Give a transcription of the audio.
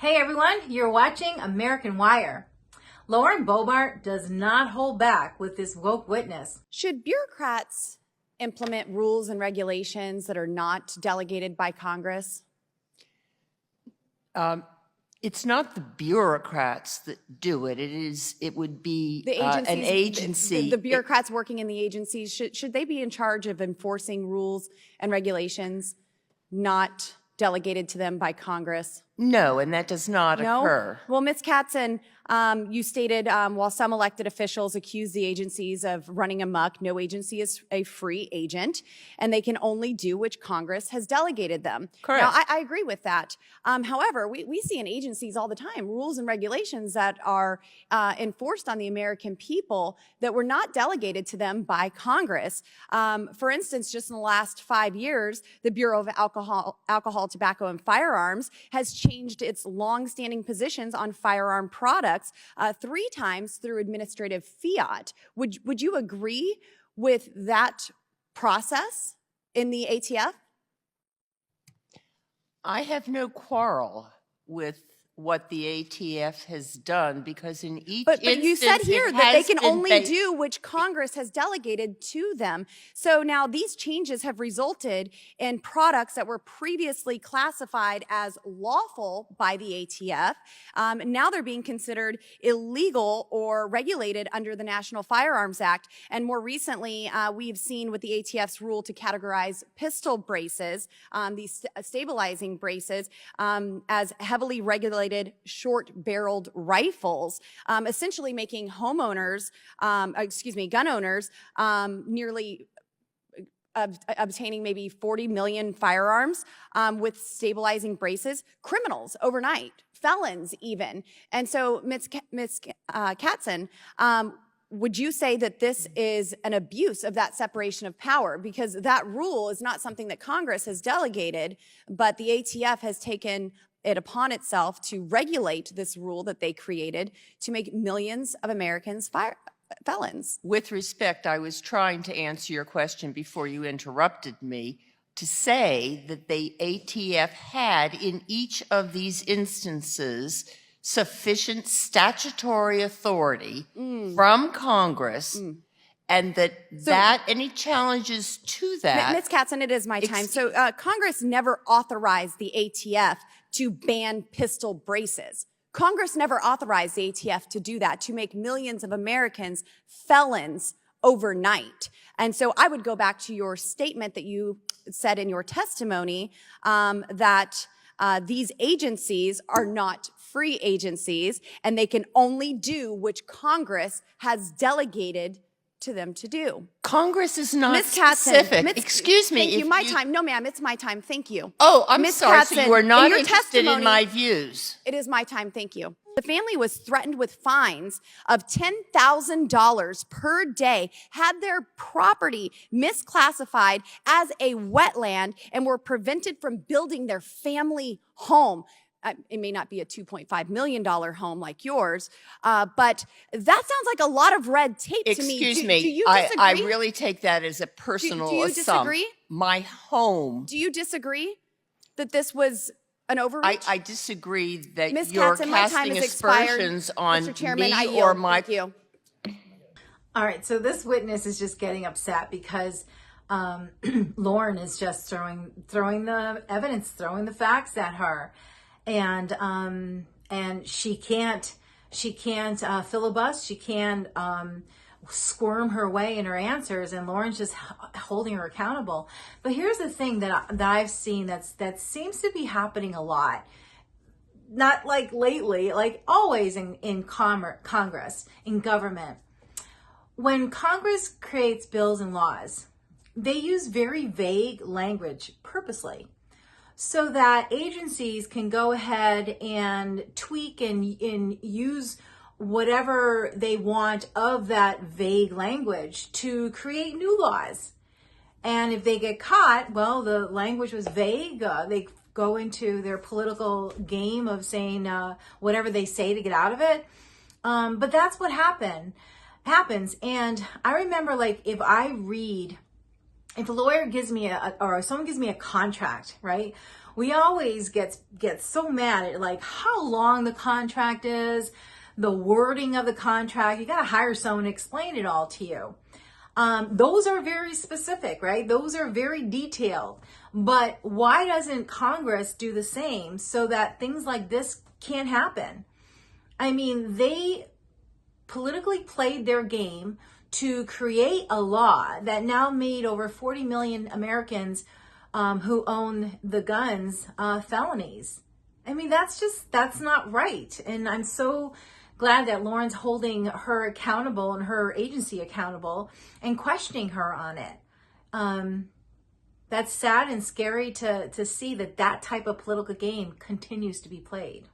Hey everyone, you're watching American Wire. Lauren Boebert does not hold back with this woke witness. Should bureaucrats implement rules and regulations that are not delegated by Congress? It's not the bureaucrats that do it. It would be an agency. The bureaucrats working in the agencies, should they be in charge of enforcing rules and regulations not delegated to them by Congress? No, and that does not occur. Well, Ms. Katzen, you stated while some elected officials accuse the agencies of running amok, no agency is a free agent, and they can only do which Congress has delegated them. Correct. Now, I agree with that. However, we see in agencies all the time rules and regulations that are enforced on the American people that were not delegated to them by Congress. For instance, just in the last 5 years, the Bureau of Alcohol, Tobacco, and Firearms has changed its longstanding positions on firearm products 3 times through administrative fiat. Would you agree with that process in the ATF? I have no quarrel with what the ATF has done because in each but you said here that they can only do which Congress has delegated to them. So now these changes have resulted in products that were previously classified as lawful by the ATF. Now they're being considered illegal or regulated under the National Firearms Act. And more recently, we've seen with the ATF's rule to categorize pistol braces, these stabilizing braces, as heavily regulated short-barreled rifles, essentially making gun owners nearly obtaining maybe 40 million firearms with stabilizing braces, criminals overnight, felons even. And so, Ms. Katzen, would you say that this is an abuse of that separation of power? Because that rule is not something that Congress has delegated, but the ATF has taken it upon itself to regulate this rule that they created to make millions of Americans felons. With respect, I was trying to answer your question before you interrupted me to say that the ATF had in each of these instances sufficient statutory authority from Congress and that any challenges to that— Ms. Katzen, it is my time. So Congress never authorized the ATF to ban pistol braces. Congress never authorized the ATF to do that, to make millions of Americans felons overnight. And so I would go back to your statement that you said in your testimony that these agencies are not free agencies and they can only do which Congress has delegated to them to do. Congress is not Ms. Katzen, specific. Excuse me. Thank you. My time. No, ma'am. It's my time. Thank you. Oh, I'm Ms. sorry. Katzen, so you are not in interested in my views. It is my time. Thank you. The family was threatened with fines of $10,000 per day, had their property misclassified as a wetland, and were prevented from building their family home. It may not be a $2.5 million home like yours, but that sounds like a lot of red tape to me. Excuse me. Do you disagree? I really take that as a personal do you assumption. disagree? My home. Do you disagree that this was an overreach? I disagree that Ms. you're Katzen, my time casting has expired. aspersions on Mr. Chairman, I me yield. or my— Thank you. All right, so this witness is just getting upset because Lauren is just throwing the evidence, throwing the facts at her. And she can't filibuster. She can't squirm her way in her answers, and Lauren's just holding her accountable. But here's the thing that I've seen that seems to be happening a lot, not like lately, like always in Congress, in government. When Congress creates bills and laws, they use very vague language purposely, so that agencies can go ahead and tweak and use whatever they want of that vague language to create new laws. And if they get caught, well, the language was vague. They go into their political game of saying whatever they say to get out of it. But that's what happens. And I remember, like, if a lawyer gives me or someone gives me a contract, right, we always get so mad at like how long the contract is, the wording of the contract. You got to hire someone to explain it all to you. Those are very specific, right? Those are very detailed. But why doesn't Congress do the same so that things like this can't happen? I mean, they politically played their game to create a law that now made over 40 million Americans who own the guns felonies. I mean, that's not right. And I'm so glad that Lauren's holding her accountable and her agency accountable and questioning her on it. That's sad and scary to see that type of political game continues to be played.